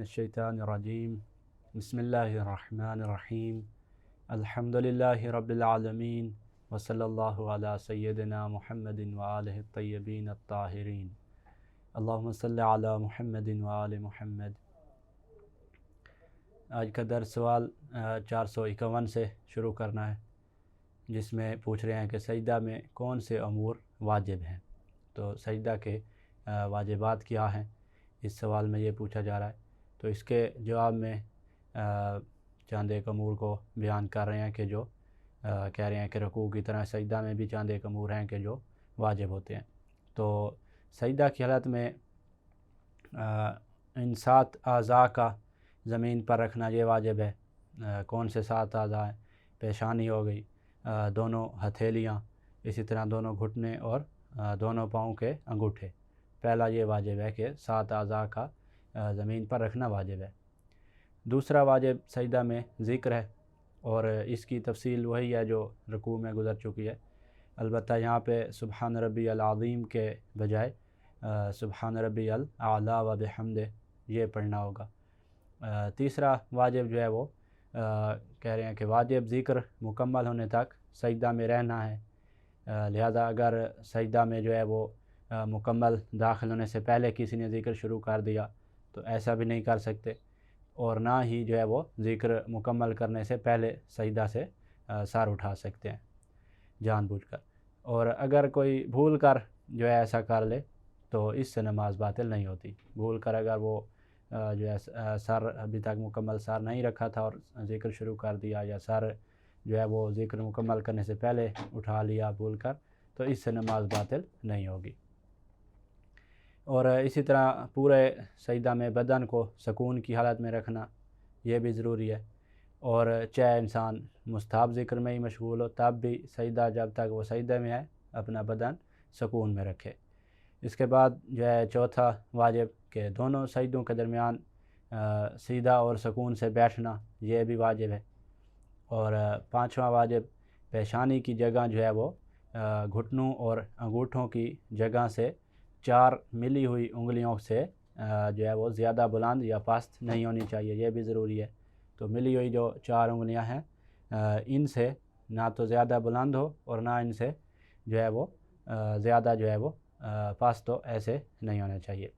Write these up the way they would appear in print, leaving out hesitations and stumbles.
الشیطان الرجیم بسم اللہ الرحمن الرحیم الحمد للہ رب العالمین وصلی اللہ علی سیدنا محمد وآلہ الطیبین الطاہرین اللہم صلی علی محمد وآل محمد۔ آج کا درس سوال 451 سے شروع کرنا ہے، جس میں پوچھ رہے ہیں کہ سجدہ میں کون سے امور واجب ہیں۔ تو سجدہ کے واجبات کیا ہیں، اس سوال میں یہ پوچھا جا رہا ہے۔ تو اس کے جواب میں چند ایک امور کو بیان کر رہے ہیں کہ جو کہہ رہے ہیں کہ رکوع کی طرح سجدہ میں بھی چند ایک امور ہیں کہ جو واجب ہوتے ہیں۔ تو سجدہ کی حالت میں ان 7 اعضاء کا زمین پر رکھنا یہ واجب ہے۔ کون سے 7 اعضاء ہیں؟ پیشانی ہو گئی، دونوں ہتھیلیاں، اسی طرح دونوں گھٹنے اور دونوں پاؤں کے انگوٹھے۔ پہلا یہ واجب ہے کہ 7 اعضاء کا زمین پر رکھنا واجب ہے۔ دوسرا واجب سجدہ میں ذکر ہے، اور اس کی تفصیل وہی ہے جو رکوع میں گزر چکی ہے، البتہ یہاں پہ سبحان ربی العظیم کے بجائے سبحان ربی الاعلیٰ و بحمدہ یہ پڑھنا ہوگا۔ تیسرا واجب جو ہے وہ کہہ رہے ہیں کہ واجب ذکر مکمل ہونے تک سجدہ میں رہنا ہے، لہذا اگر سجدہ میں جو ہے وہ مکمل داخل ہونے سے پہلے کسی نے ذکر شروع کر دیا تو ایسا بھی نہیں کر سکتے، اور نہ ہی جو ہے وہ ذکر مکمل کرنے سے پہلے سجدہ سے سر اٹھا سکتے ہیں جان بوجھ کر۔ اور اگر کوئی بھول کر جو ہے ایسا کر لے تو اس سے نماز باطل نہیں ہوتی۔ بھول کر اگر وہ جو ہے سر ابھی تک مکمل سر نہیں رکھا تھا اور ذکر شروع کر دیا، یا سر جو ہے وہ ذکر مکمل کرنے سے پہلے اٹھا لیا بھول کر، تو اس سے نماز باطل نہیں ہوگی۔ اور اسی طرح پورے سجدہ میں بدن کو سکون کی حالت میں رکھنا یہ بھی ضروری ہے، اور چاہے انسان مستحب ذکر میں ہی مشغول ہو تب بھی سجدہ جب تک وہ سجدہ میں ہے اپنا بدن سکون میں رکھے۔ اس کے بعد جو ہے چوتھا واجب کہ دونوں سجدوں کے درمیان سیدھا اور سکون سے بیٹھنا یہ بھی واجب ہے۔ اور پانچواں واجب پیشانی کی جگہ جو ہے وہ گھٹنوں اور انگوٹھوں کی جگہ سے 4 ملی ہوئی انگلیوں سے جو ہے وہ زیادہ بلند یا پست نہیں ہونی چاہیے، یہ بھی ضروری ہے۔ تو ملی ہوئی جو 4 انگلیاں ہیں ان سے نہ تو زیادہ بلند ہو اور نہ ان سے جو ہے وہ زیادہ جو ہے وہ پست ہو، ایسے نہیں ہونا چاہیے۔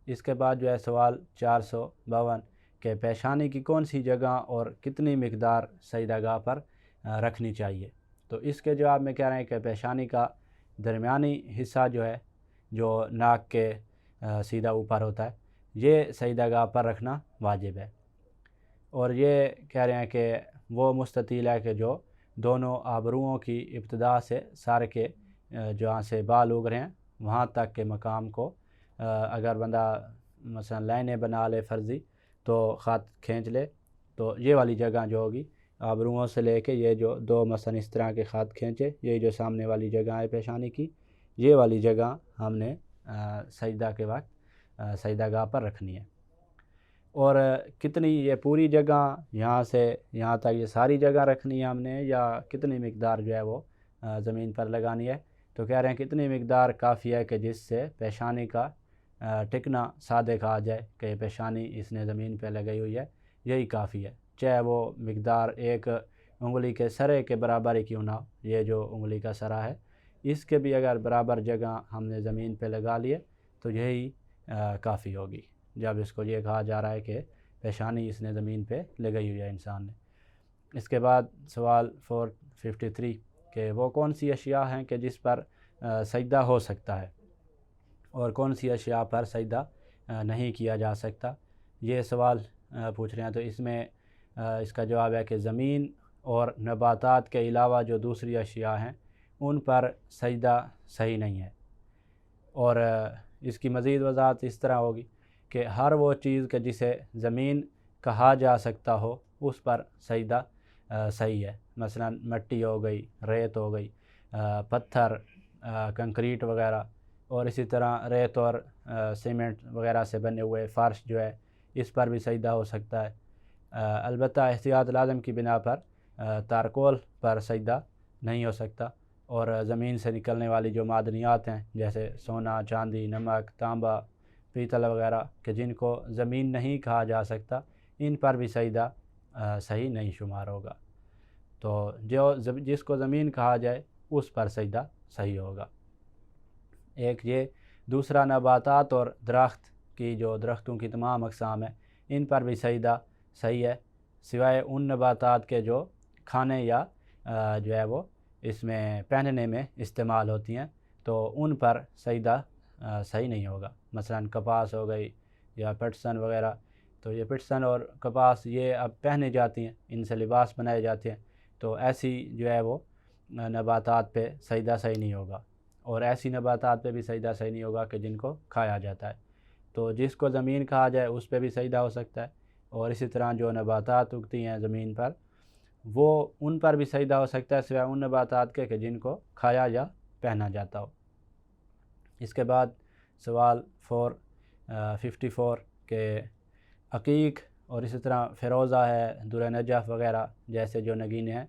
اس کے بعد جو ہے سوال 452 کہ پیشانی کی کون سی جگہ اور کتنی مقدار سجدہ گاہ پر رکھنی چاہیے۔ تو اس کے جواب میں کہہ رہے ہیں کہ پیشانی کا درمیانی حصہ جو ہے، جو ناک کے سیدھا اوپر ہوتا ہے، یہ سجدہ گاہ پر رکھنا واجب ہے۔ اور یہ کہہ رہے ہیں کہ وہ مستطیل ہے کہ جو دونوں آبروؤں کی ابتدا سے سر کے جہاں سے بال اگ رہے ہیں وہاں تک کے مقام کو اگر بندہ مثلا لائنیں بنا لے فرضی تو خط کھینچ لے، تو یہ والی جگہ جو ہوگی آبروؤں سے لے کے یہ جو 2 مثلا اس طرح کے خط کھینچے، یہ جو سامنے والی جگہ ہے پیشانی کی، یہ والی جگہ ہم نے سجدہ کے وقت سجدہ گاہ پر رکھنی ہے۔ اور کتنی یہ پوری جگہ یہاں سے یہاں تک یہ ساری جگہ رکھنی ہے ہم نے، یا کتنی مقدار جو ہے وہ زمین پر لگانی ہے؟ تو کہہ رہے ہیں کتنی مقدار کافی ہے کہ جس سے پیشانی کا ٹکنا صادق آ جائے کہ پیشانی اس نے زمین پہ لگائی ہوئی ہے، یہی کافی ہے، چاہے وہ مقدار ایک انگلی کے سرے کے برابر ہی کیوں نہ ہو۔ یہ جو انگلی کا سرا ہے اس کے بھی اگر برابر جگہ ہم نے زمین پہ لگا لیے تو یہی کافی ہوگی، جب اس کو یہ کہا جا رہا ہے کہ پیشانی اس نے زمین پہ لگائی ہوئی ہے انسان نے۔ اس کے بعد سوال 453 کہ وہ کون سی اشیاء ہیں کہ جس پر سجدہ ہو سکتا ہے اور کون سی اشیاء پر سجدہ نہیں کیا جا سکتا، یہ سوال پوچھ رہے ہیں۔ تو اس میں اس کا جواب ہے کہ زمین اور نباتات کے علاوہ جو دوسری اشیاء ہیں ان پر سجدہ صحیح نہیں ہے۔ اور اس کی مزید وضاحت اس طرح ہوگی کہ ہر وہ چیز کہ جسے زمین کہا جا سکتا ہو اس پر سجدہ صحیح ہے، مثلا مٹی ہو گئی، ریت ہو گئی، پتھر، کنکریٹ وغیرہ، اور اسی طرح ریت اور سیمنٹ وغیرہ سے بنے ہوئے فرش جو ہے اس پر بھی سجدہ ہو سکتا ہے۔ البتہ احتیاط لازم کی بنا پر تارکول پر سجدہ نہیں ہو سکتا، اور زمین سے نکلنے والی جو معدنیات ہیں جیسے سونا، چاندی، نمک، تانبا، پیتل وغیرہ کہ جن کو زمین نہیں کہا جا سکتا، ان پر بھی سجدہ صحیح نہیں شمار ہوگا۔ تو جس کو زمین کہا جائے اس پر سجدہ صحیح ہوگا۔ ایک یہ دوسرا نباتات اور درخت کی جو درختوں کی تمام اقسام ہیں ان پر بھی سجدہ صحیح ہے، سوائے ان نباتات کے جو کھانے یا جو ہے وہ اس میں پہننے میں استعمال ہوتی ہیں، تو ان پر سجدہ صحیح نہیں ہوگا۔ مثلا کپاس ہو گئی یا پٹسن وغیرہ، تو یہ پٹسن اور کپاس یہ اب پہنے جاتی ہیں، ان سے لباس بنائے جاتے ہیں، تو ایسی جو ہے وہ نباتات پہ سجدہ صحیح نہیں ہوگا، اور ایسی نباتات پہ بھی سجدہ صحیح نہیں ہوگا کہ جن کو کھایا جاتا ہے۔ تو جس کو زمین کہا جائے اس پہ بھی سجدہ ہو سکتا ہے، اور اسی طرح جو نباتات اگتی ہیں زمین پر وہ ان پر بھی سجدہ ہو سکتا ہے، سوائے ان نباتات کے کہ جن کو کھایا یا پہنا جاتا ہو۔ اس کے بعد سوال 454 کہ عقیق اور اسی طرح فیروزہ ہے، در نجف وغیرہ جیسے جو نگینے ہیں،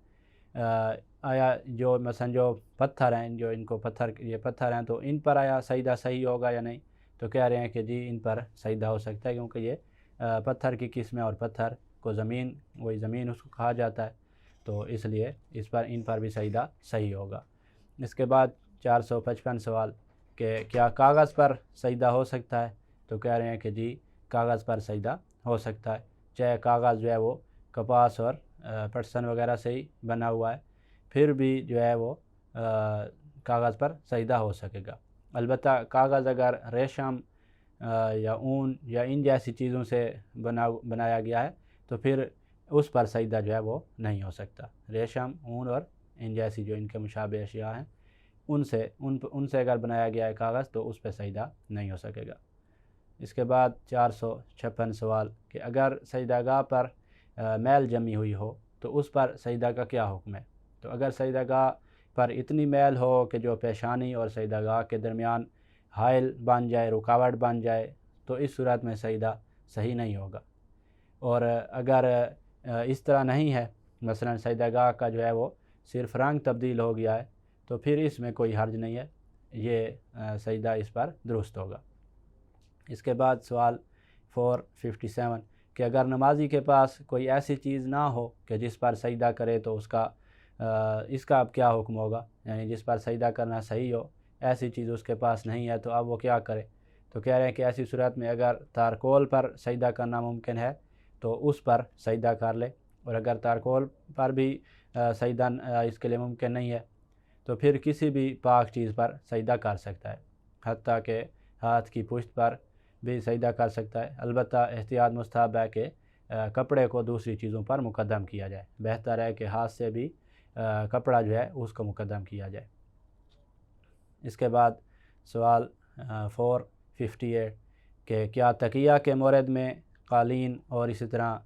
آیا جو مثلا جو پتھر ہیں، جو ان کو یہ پتھر ہیں، تو ان پر آیا سجدہ صحیح ہوگا یا نہیں؟ تو کہہ رہے ہیں کہ جی ان پر سجدہ ہو سکتا ہے، کیونکہ یہ پتھر کی قسم ہے، اور پتھر کو وہی زمین اس کو کہا جاتا ہے، تو اس لیے ان پر بھی سجدہ صحیح ہوگا۔ اس کے بعد 455 سوال کہ کیا کاغذ پر سجدہ ہو سکتا ہے؟ تو کہہ رہے ہیں کہ جی کاغذ پر سجدہ ہو سکتا ہے، چاہے کاغذ جو ہے وہ کپاس اور پٹسن وغیرہ سے ہی بنا ہوا ہے، پھر بھی جو ہے وہ کاغذ پر سجدہ ہو سکے گا۔ البتہ کاغذ اگر ریشم یا اون یا ان جیسی چیزوں سے بنایا گیا ہے تو پھر اس پر سجدہ جو ہے وہ نہیں ہو سکتا۔ ریشم، اون اور ان جیسی جو ان کے مشابہ اشیاء ہیں ان سے اگر بنایا گیا ہے کاغذ تو اس پہ سجدہ نہیں ہو سکے گا۔ اس کے بعد 456 سوال کہ اگر سجدہ گاہ پر میل جمی ہوئی ہو تو اس پر سجدہ کا کیا حکم ہے؟ تو اگر سجدہ گاہ پر اتنی میل ہو کہ جو پیشانی اور سجدہ گاہ کے درمیان حائل بن جائے، رکاوٹ بن جائے، تو اس صورت میں سجدہ صحیح نہیں ہوگا۔ اور اگر اس طرح نہیں ہے، مثلا سجدہ گاہ کا جو ہے وہ صرف رنگ تبدیل ہو گیا ہے، تو پھر اس میں کوئی حرج نہیں ہے، یہ سجدہ اس پر درست ہوگا۔ اس کے بعد سوال 457 کہ اگر نمازی کے پاس کوئی ایسی چیز نہ ہو کہ جس پر سجدہ کرے تو اس کا اب کیا حکم ہوگا؟ یعنی جس پر سجدہ کرنا صحیح ہو، ایسی چیز اس کے پاس نہیں ہے تو اب وہ کیا کرے؟ تو کہہ رہے ہیں کہ ایسی صورت میں اگر تارکول پر سجدہ کرنا ممکن ہے تو اس پر سجدہ کر لے، اور اگر تارکول پر بھی سجدہ اس کے لیے ممکن نہیں ہے تو پھر کسی بھی پاک چیز پر سجدہ کر سکتا ہے، حتیٰ کہ ہاتھ کی پشت پر بھی سجدہ کر سکتا ہے۔ البتہ احتیاط مستحب ہے کہ کپڑے کو دوسری چیزوں پر مقدم کیا جائے، بہتر ہے کہ ہاتھ سے بھی کپڑا جو ہے اس کو مقدم کیا جائے۔ اس کے بعد سوال 458 کہ کیا تکیہ کے مورد میں قالین اور اسی طرح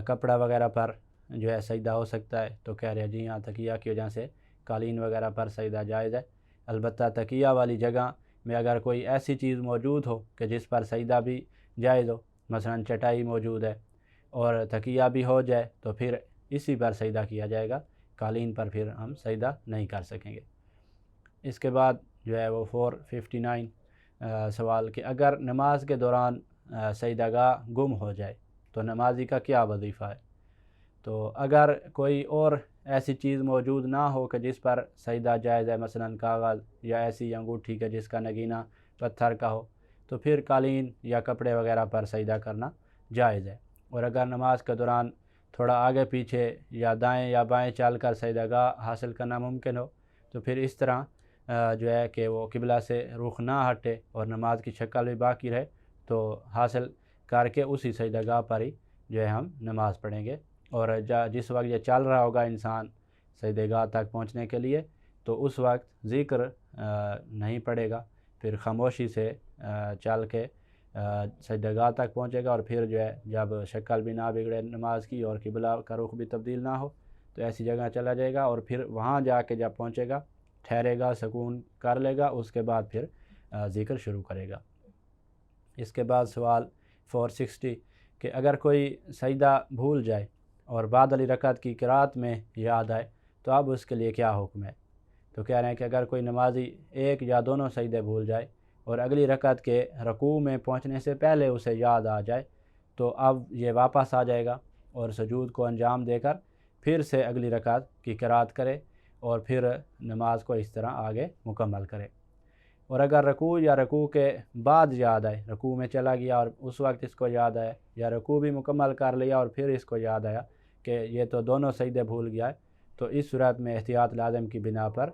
کپڑا وغیرہ پر جو ہے سجدہ ہو سکتا ہے؟ تو کہہ رہے ہیں جی ہاں، تکیہ کی وجہ سے قالین وغیرہ پر سجدہ جائز ہے، البتہ تکیہ والی جگہ میں اگر کوئی ایسی چیز موجود ہو کہ جس پر سجدہ بھی جائز ہو، مثلا چٹائی موجود ہے اور تکیہ بھی ہو جائے تو پھر اسی پر سجدہ کیا جائے گا، قالین پر پھر ہم سجدہ نہیں کر سکیں گے۔ اس کے بعد جو ہے وہ 459 سوال کہ اگر نماز کے دوران سجدہ گاہ گم ہو جائے تو نمازی کا کیا وظیفہ ہے؟ تو اگر کوئی اور ایسی چیز موجود نہ ہو کہ جس پر سجدہ جائز ہے، مثلا کاغذ یا ایسی انگوٹھی کہ جس کا نگینہ پتھر کا ہو، تو پھر قالین یا کپڑے وغیرہ پر سجدہ کرنا جائز ہے۔ اور اگر نماز کے دوران تھوڑا آگے پیچھے یا دائیں یا بائیں چل کر سجدہ گاہ حاصل کرنا ممکن ہو تو پھر اس طرح جو ہے کہ وہ قبلہ سے رخ نہ ہٹے اور نماز کی شکل بھی باقی رہے تو حاصل کر کے اسی سجدہ گاہ پر ہی جو ہے ہم نماز پڑھیں گے۔ اور جس وقت یہ چل رہا ہوگا انسان سجدہ گاہ تک پہنچنے کے لیے تو اس وقت ذکر نہیں پڑے گا، پھر خاموشی سے چل کے سجدہ گاہ تک پہنچے گا، اور پھر جو ہے جب شکل بھی نہ بگڑے نماز کی اور قبلہ کا رخ بھی تبدیل نہ ہو تو ایسی جگہ چلا جائے گا، اور پھر وہاں جا کے جب پہنچے گا ٹھہرے گا، سکون کر لے گا، اس کے بعد پھر ذکر شروع کرے گا۔ اس کے بعد سوال 460 کہ اگر کوئی سجدہ بھول جائے اور بعد علی رکعت کی قرات میں یاد آئے تو اب اس کے لیے کیا حکم ہے؟ تو کہہ رہے ہیں کہ اگر کوئی نمازی ایک یا دونوں سجدے بھول جائے اور اگلی رکعت کے رکوع میں پہنچنے سے پہلے اسے یاد آ جائے تو اب یہ واپس آ جائے گا اور سجود کو انجام دے کر پھر سے اگلی رکعت کی قرات کرے اور پھر نماز کو اس طرح آگے مکمل کرے۔ اور اگر رکوع یا رکوع کے بعد یاد آئے، رکوع میں چلا گیا اور اس وقت اس کو یاد آیا، یا رکوع بھی مکمل کر لیا اور پھر اس کو یاد آیا کہ یہ تو دونوں سجدے بھول گیا ہے، تو اس صورت میں احتیاط لازم کی بنا پر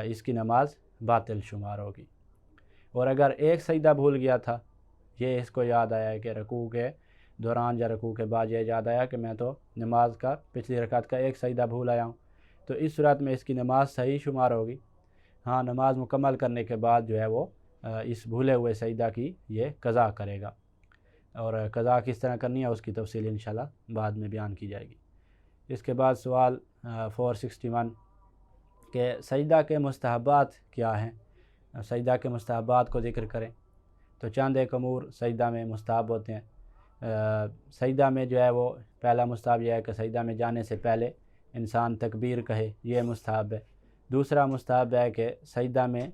اس کی نماز باطل شمار ہوگی۔ اور اگر ایک سجدہ بھول گیا تھا، یہ اس کو یاد آیا ہے کہ رکوع کے دوران یا رکوع کے بعد یہ یاد آیا کہ میں تو نماز کا پچھلی رکعت کا ایک سجدہ بھول آیا ہوں، تو اس صورت میں اس کی نماز صحیح شمار ہوگی۔ ہاں، نماز مکمل کرنے کے بعد جو ہے وہ اس بھولے ہوئے سجدہ کی یہ قضا کرے گا، اور قضا کس طرح کرنی ہے اس کی تفصیل انشاءاللہ بعد میں بیان کی جائے گی۔ اس کے بعد سوال 461 کہ سجدہ کے مستحبات کیا ہیں؟ سجدہ کے مستحبات کو ذکر کریں تو چند ایک امور سجدہ میں مستحب ہوتے ہیں۔ سجدہ میں جو ہے وہ پہلا مستحب یہ ہے کہ سجدہ میں جانے سے پہلے انسان تکبیر کہے، یہ مستحب ہے۔ دوسرا مستحب ہے کہ سجدہ میں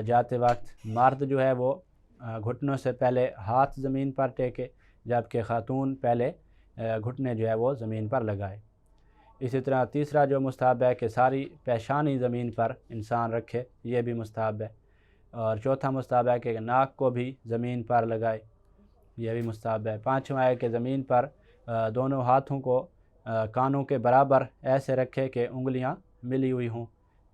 جاتے وقت مرد جو ہے وہ گھٹنوں سے پہلے ہاتھ زمین پر ٹیکے، جبکہ خاتون پہلے گھٹنے جو ہے وہ زمین پر لگائے۔ اسی طرح تیسرا جو مستحب ہے کہ ساری پیشانی زمین پر انسان رکھے، یہ بھی مستحب ہے۔ اور چوتھا مستحب ہے کہ ناک کو بھی زمین پر لگائے، یہ بھی مستحب ہے۔ پانچواں ہے کہ زمین پر دونوں ہاتھوں کو کانوں کے برابر ایسے رکھے کہ انگلیاں ملی ہوئی ہوں،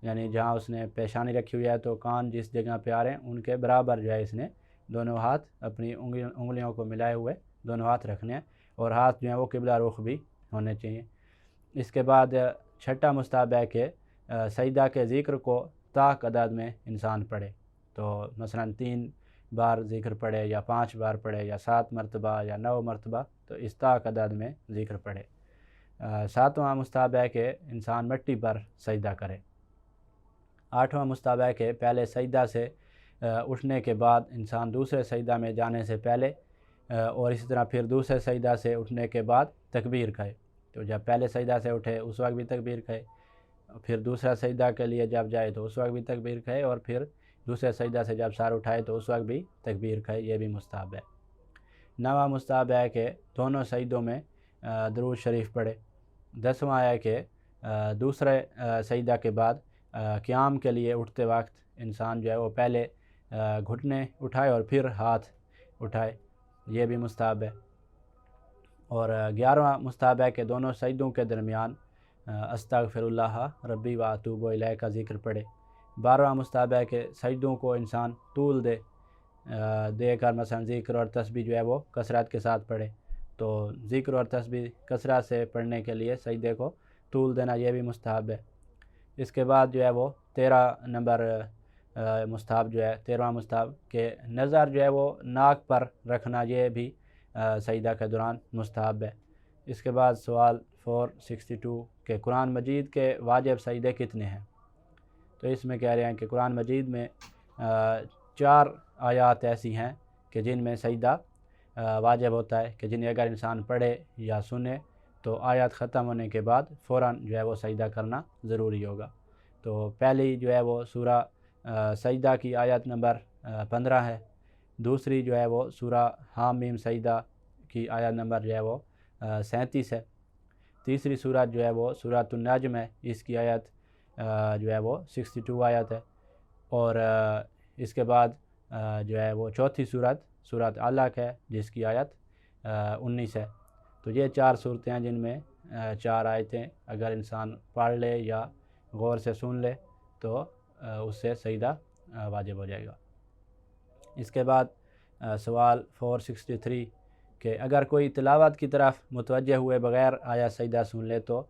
یعنی جہاں اس نے پیشانی رکھی ہوئی ہے تو کان جس جگہ پہ آ رہے ہیں ان کے برابر جو ہے اس نے دونوں ہاتھ اپنی انگلیوں کو ملائے ہوئے دونوں ہاتھ رکھنے ہیں، اور ہاتھ جو ہیں وہ قبلہ رخ بھی ہونے چاہیے۔ اس کے بعد چھٹا مستحب ہے کہ سجدہ کے ذکر کو طاق عدد میں انسان پڑھے، تو مثلا 3 بار ذکر پڑھے یا 5 بار پڑھے یا 7 مرتبہ یا 9 مرتبہ، تو اس طاق عدد میں ذکر پڑھے۔ 7واں مستحب ہے کہ انسان مٹی پر سجدہ کرے۔ 8واں مستحب ہے کہ پہلے سجدہ سے اٹھنے کے بعد انسان دوسرے سجدہ میں جانے سے پہلے اور اسی طرح پھر دوسرے سجدہ سے اٹھنے کے بعد تکبیر کہے، تو جب پہلے سجدہ سے اٹھے اس وقت بھی تکبیر کہے، پھر دوسرا سجدہ کے لیے جب جائے تو اس وقت بھی تکبیر کہے، اور پھر دوسرے سجدہ سے جب سر اٹھائے تو اس وقت بھی تکبیر کہے، یہ بھی مستحب ہے۔ 9واں مستحب ہے کہ دونوں سجدوں میں درود شریف پڑھے۔ 10واں ہے کہ دوسرے سجدہ کے بعد قیام کے لیے اٹھتے وقت انسان جو ہے وہ پہلے گھٹنے اٹھائے اور پھر ہاتھ اٹھائے، یہ بھی مستحب ہے۔ اور 11واں مستحب ہے کہ دونوں سجدوں کے درمیان استغفر اللہ ربی و اتوب الیہ کا ذکر پڑھے۔ 12واں مستحب ہے کہ سجدوں کو انسان طول دے کر مثلا ذکر اور تسبیح جو ہے وہ کثرت کے ساتھ پڑھے، تو ذکر اور تسبیح کثرت سے پڑھنے کے لیے سجدے کو طول دینا یہ بھی مستحب ہے۔ اس کے بعد جو ہے وہ 13 نمبر مستحب جو ہے 13واں مستحب کہ نظر جو ہے وہ ناک پر رکھنا، یہ بھی سجدہ کے دوران مستحب ہے۔ اس کے بعد سوال 462 کہ قرآن مجید کے واجب سجدے کتنے ہیں؟ تو اس میں کہہ رہے ہیں کہ قرآن مجید میں 4 آیات ایسی ہیں کہ جن میں سجدہ واجب ہوتا ہے، کہ جنہیں اگر انسان پڑھے یا سنے تو آیات ختم ہونے کے بعد فوراً جو ہے وہ سجدہ کرنا ضروری ہوگا۔ تو پہلی جو ہے وہ سورہ سجدہ کی آیت نمبر 15 ہے، دوسری جو ہے وہ سورہ حامیم سجدہ کی آیت نمبر جو ہے وہ 37 ہے، تیسری سورت جو ہے وہ سورۃ النجم ہے، اس کی آیت جو ہے وہ 62 آیت ہے، اور اس کے بعد جو ہے وہ چوتھی سورۃ علق ہے جس کی آیت 19 ہے۔ تو یہ 4 صورتیں ہیں جن میں 4 آیتیں اگر انسان پڑھ لے یا غور سے سن لے تو اس سے سجدہ واجب ہو جائے گا۔ اس کے بعد سوال 463 کہ اگر کوئی تلاوت کی طرف متوجہ ہوئے بغیر آیا سجدہ سن لے تو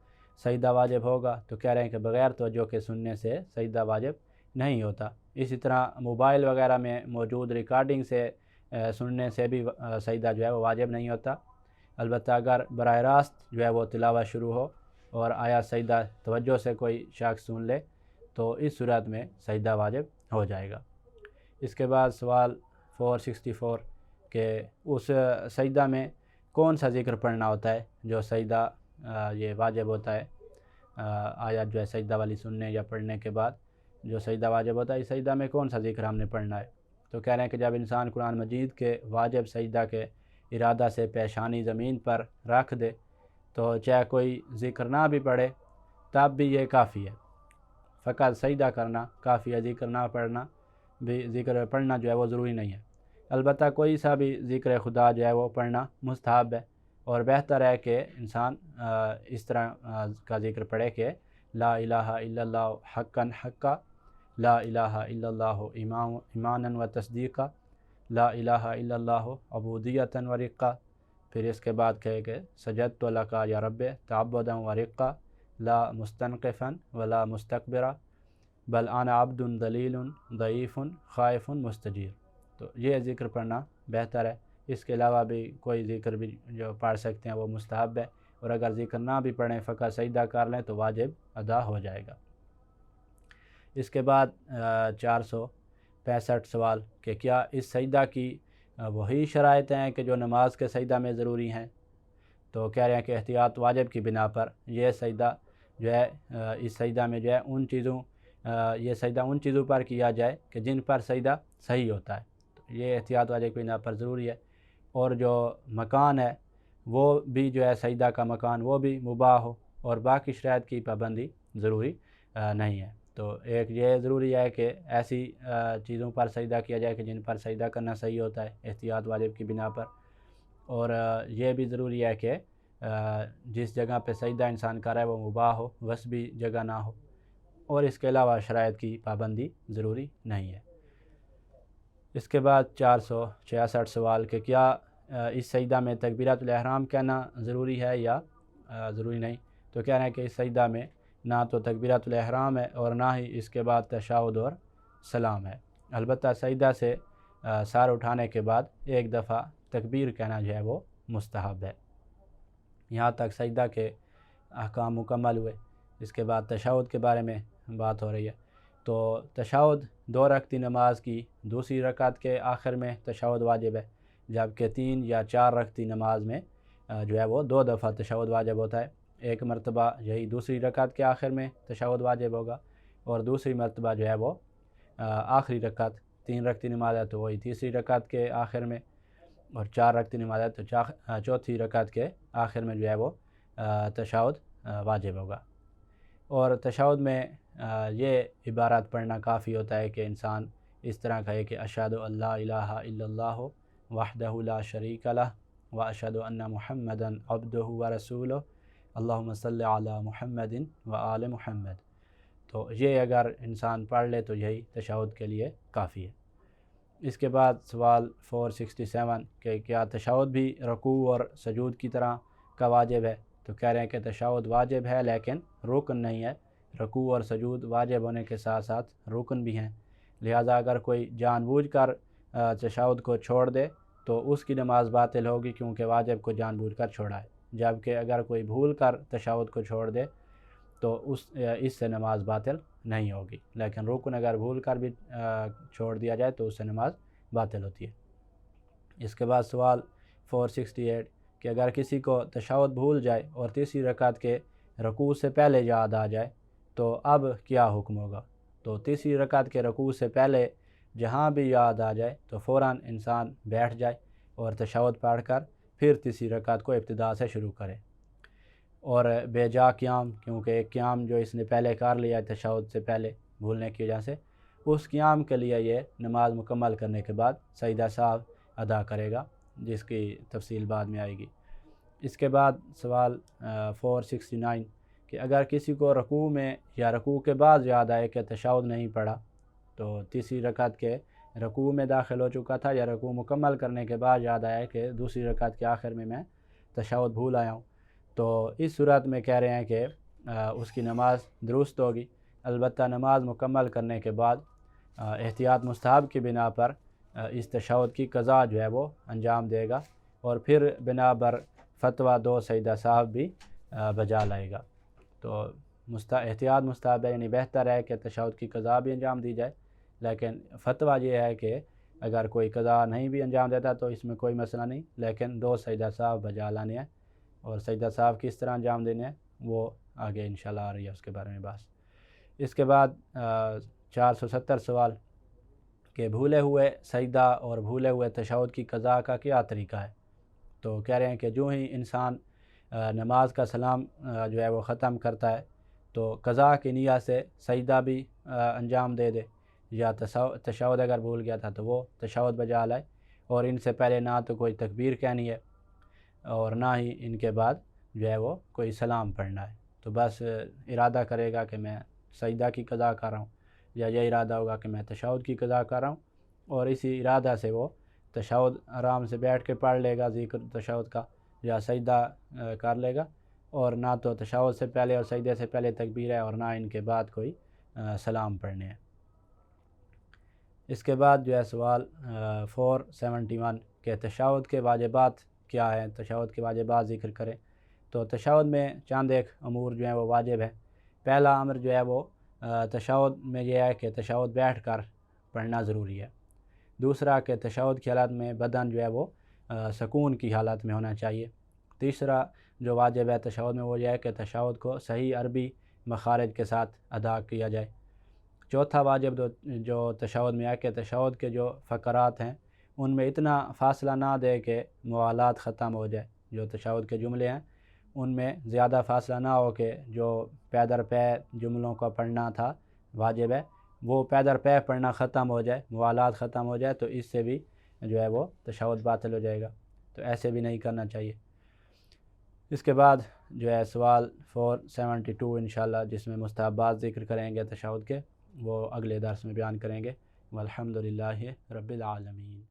سجدہ واجب ہوگا؟ تو کہہ رہے ہیں کہ بغیر توجہ کے سننے سے سجدہ واجب نہیں ہوتا۔ اسی طرح موبائل وغیرہ میں موجود ریکارڈنگ سے سننے سے بھی سجدہ جو ہے وہ واجب نہیں ہوتا، البتہ اگر براہ راست جو ہے وہ تلاوت شروع ہو اور آیا سجدہ توجہ سے کوئی شخص سن لے تو اس صورت میں سجدہ واجب ہو جائے گا۔ اس کے بعد سوال 464 کہ اس سجدہ میں کون سا ذکر پڑھنا ہوتا ہے جو سجدہ یہ واجب ہوتا ہے آیت جو ہے سجدہ والی سننے یا پڑھنے کے بعد؟ جو سجدہ واجب ہوتا ہے، اس سجدہ میں کون سا ذکر ہم نے پڑھنا ہے؟ تو کہہ رہے ہیں کہ جب انسان قرآن مجید کے واجب سجدہ کے ارادہ سے پیشانی زمین پر رکھ دے تو چاہے کوئی ذکر نہ بھی پڑھے تب بھی یہ کافی ہے، فقط سجدہ کرنا کافی ہے، ذکر نہ پڑھنا بھی، ذکر پڑھنا جو ہے وہ ضروری نہیں ہے۔ البتہ کوئی سا بھی ذکر خدا جو ہے وہ پڑھنا مستحب ہے، اور بہتر ہے کہ انسان اس طرح کا ذکر پڑھے کہ لا الہ الا اللہ حقا حقا، لا الہ الا اللہ ایمانا و تصدیقا، لا الہ الا اللہ عبودیتا و رقا، پھر اس کے بعد کہے کہ سجدت لک یا رب تعبدا و رقا، لا مستنقفا ولا مستكبرا بل انا عبد ذلیل ضعیف خائف مستجیر۔ تو یہ ذکر پڑھنا بہتر ہے۔ اس کے علاوہ بھی کوئی ذکر بھی جو پڑھ سکتے ہیں وہ مستحب ہے، اور اگر ذکر نہ بھی پڑھیں فقط سجدہ کر لیں تو واجب ادا ہو جائے گا۔ اس کے بعد 465 سوال کہ کیا اس سجدہ کی وہی شرائط ہیں کہ جو نماز کے سجدہ میں ضروری ہیں؟ تو کہہ رہے ہیں کہ احتیاط واجب کی بنا پر یہ سجدہ جو ہے اس سجدہ میں جو ہے یہ سجدہ ان چیزوں پر کیا جائے کہ جن پر سجدہ صحیح ہوتا ہے، تو یہ احتیاط واجب کی بنا پر ضروری ہے۔ اور جو مکان ہے وہ بھی جو ہے سجدہ کا مکان وہ بھی مباح ہو، اور باقی شرائط کی پابندی ضروری نہیں ہے۔ تو ایک یہ ضروری ہے کہ ایسی چیزوں پر سجدہ کیا جائے کہ جن پر سجدہ کرنا صحیح ہوتا ہے احتیاط واجب کی بنا پر، اور یہ بھی ضروری ہے کہ جس جگہ پہ سجدہ انسان کر رہا ہے وہ مباح ہو، وسبی جگہ نہ ہو، اور اس کے علاوہ شرائط کی پابندی ضروری نہیں ہے۔ اس کے بعد 466 سوال کہ کیا اس سجدہ میں تکبیرۃ الاحرام کہنا ضروری ہے یا ضروری نہیں؟ تو کہہ رہے ہیں کہ اس سجدہ میں نہ تو تکبیرۃ الاحرام ہے اور نہ ہی اس کے بعد تشہد اور سلام ہے، البتہ سجدہ سے سر اٹھانے کے بعد ایک دفعہ تکبیر کہنا جو ہے وہ مستحب ہے۔ یہاں تک سجدہ کے احکام مکمل ہوئے۔ اس کے بعد تشہد کے بارے میں بات ہو رہی ہے۔ تو تشہد 2 رکعتی نماز کی دوسری رکعت کے آخر میں تشہد واجب ہے، جبکہ 3 یا 4 رکعتی نماز میں جو ہے وہ 2 دفعہ تشہد واجب ہوتا ہے۔ ایک مرتبہ یہی دوسری رکعت کے آخر میں تشہد واجب ہوگا، اور دوسری مرتبہ جو ہے وہ آخری رکعت، 3 رکعتی نماز ہے تو وہی تیسری رکعت کے آخر میں، اور 4 رکعتی نماز ہے تو چوتھی رکعت کے آخر میں جو ہے وہ تشہد واجب ہوگا۔ اور تشہد میں یہ عبارات پڑھنا کافی ہوتا ہے کہ انسان اس طرح کہے کہ اشہد ان لا الہ الا اللہ وحدہ لا شریک لہ واشہد ان محمدا عبدہ ورسولہ اللہم صلی علی محمد وآل محمد۔ تو یہ اگر انسان پڑھ لے تو یہی تشہد کے لیے کافی ہے۔ اس کے بعد سوال 467 کہ کیا تشہد بھی رکوع اور سجود کی طرح کا واجب ہے؟ تو کہہ رہے ہیں کہ تشہد واجب ہے لیکن رکن نہیں ہے۔ رکوع اور سجود واجب ہونے کے ساتھ ساتھ رکن بھی ہیں، لہٰذا اگر کوئی جان بوجھ کر تشہد کو چھوڑ دے تو اس کی نماز باطل ہوگی، کیونکہ واجب کو جان بوجھ کر چھوڑا ہے، جبکہ اگر کوئی بھول کر تشہد کو چھوڑ دے تو اس سے نماز باطل نہیں ہوگی، لیکن رکن اگر بھول کر بھی چھوڑ دیا جائے تو اس سے نماز باطل ہوتی ہے۔ اس کے بعد سوال 468 کہ اگر کسی کو تشہد بھول جائے اور تیسری رکعت کے رکوع سے پہلے یاد آ جائے تو اب کیا حکم ہوگا؟ تو تیسری رکعت کے رکوع سے پہلے جہاں بھی یاد آ جائے تو فوراً انسان بیٹھ جائے اور تشہد پڑھ کر پھر تیسری رکعت کو ابتدا سے شروع کرے، اور بے جا قیام، کیونکہ ایک قیام جو اس نے پہلے کر لیا ہے تشہد سے پہلے بھولنے کی وجہ سے، اس قیام کے لیے یہ نماز مکمل کرنے کے بعد سجدہ سہو ادا کرے گا، جس کی تفصیل بعد میں آئے گی۔ اس کے بعد سوال 469 کہ اگر کسی کو رکوع میں یا رکوع کے بعد یاد آئے کہ تشہد نہیں پڑھا، تو تیسری رکعت کے رکوع میں داخل ہو چکا تھا یا رکوع مکمل کرنے کے بعد یاد آیا کہ دوسری رکعت کے آخر میں تشہد بھول آیا ہوں، تو اس صورت میں کہہ رہے ہیں کہ اس کی نماز درست ہوگی، البتہ نماز مکمل کرنے کے بعد احتیاط مستحب کی بنا پر اس تشہد کی قضا جو ہے وہ انجام دے گا، اور پھر بنا بر فتویٰ 2 سجدہ سہو بھی بجا لائے گا۔ تو احتیاط مستحب ہے، یعنی بہتر ہے کہ تشہد کی قضا بھی انجام دی جائے، لیکن فتویٰ یہ ہے کہ اگر کوئی قضا نہیں بھی انجام دیتا تو اس میں کوئی مسئلہ نہیں، لیکن 2 سجدہ سہو بجا لانے ہیں، اور سجدہ سہو کس طرح انجام دینے ہیں وہ آگے انشاءاللہ آ رہی ہے، اس کے بارے میں بات۔ اس کے بعد 470 سوال کہ بھولے ہوئے سجدہ اور بھولے ہوئے تشہد کی قضا کا کیا طریقہ ہے؟ تو کہہ رہے ہیں کہ جو ہی انسان نماز کا سلام جو ہے وہ ختم کرتا ہے تو قضا کی نیت سے سجدہ بھی انجام دے دے، یا تشہد اگر بھول گیا تھا تو وہ تشہد بجا لائے، اور ان سے پہلے نہ تو کوئی تکبیر کہنی ہے اور نہ ہی ان کے بعد جو ہے وہ کوئی سلام پڑھنا ہے۔ تو بس ارادہ کرے گا کہ میں سجدہ کی قضا کر رہا ہوں، یا یہ ارادہ ہوگا کہ میں تشہد کی قضا کر رہا ہوں، اور اسی ارادہ سے وہ تشہد آرام سے بیٹھ کے پڑھ لے گا ذکر تشہد کا، یا سجدہ کر لے گا، اور نہ تو تشہد سے پہلے اور سجدے سے پہلے تکبیر ہے، اور نہ ان کے بعد کوئی سلام پڑھنے ہیں۔ اس کے بعد جو ہے سوال 471 کہ تشہد کے واجبات کیا ہیں، تشہد کے واجبات ذکر کریں۔ تو تشہد میں چند ایک امور جو ہیں وہ واجب ہیں۔ پہلا امر جو ہے وہ تشہد میں یہ ہے کہ تشہد بیٹھ کر پڑھنا ضروری ہے۔ دوسرا کہ تشہد کی حالت میں بدن جو ہے وہ سکون کی حالت میں ہونا چاہیے۔ تیسرا جو واجب ہے تشہد میں وہ یہ ہے کہ تشہد کو صحیح عربی مخارج کے ساتھ ادا کیا جائے۔ چوتھا واجب جو تشہد میں ہے کہ تشہد کے جو فقرات ہیں ان میں اتنا فاصلہ نہ دے کہ موالات ختم ہو جائے۔ جو تشہد کے جملے ہیں ان میں زیادہ فاصلہ نہ ہو کہ جو پے در پے جملوں کا پڑھنا تھا واجب ہے وہ پے در پے پڑھنا ختم ہو جائے، موالات ختم ہو جائے، تو اس سے بھی جو ہے وہ تشہد باطل ہو جائے گا، تو ایسے بھی نہیں کرنا چاہیے۔ اس کے بعد جو ہے سوال 472 انشاءاللہ جس میں مستحبات ذکر کریں گے تشہد کے، وہ اگلے درس میں بیان کریں گے۔ والحمدللہ رب العالمین۔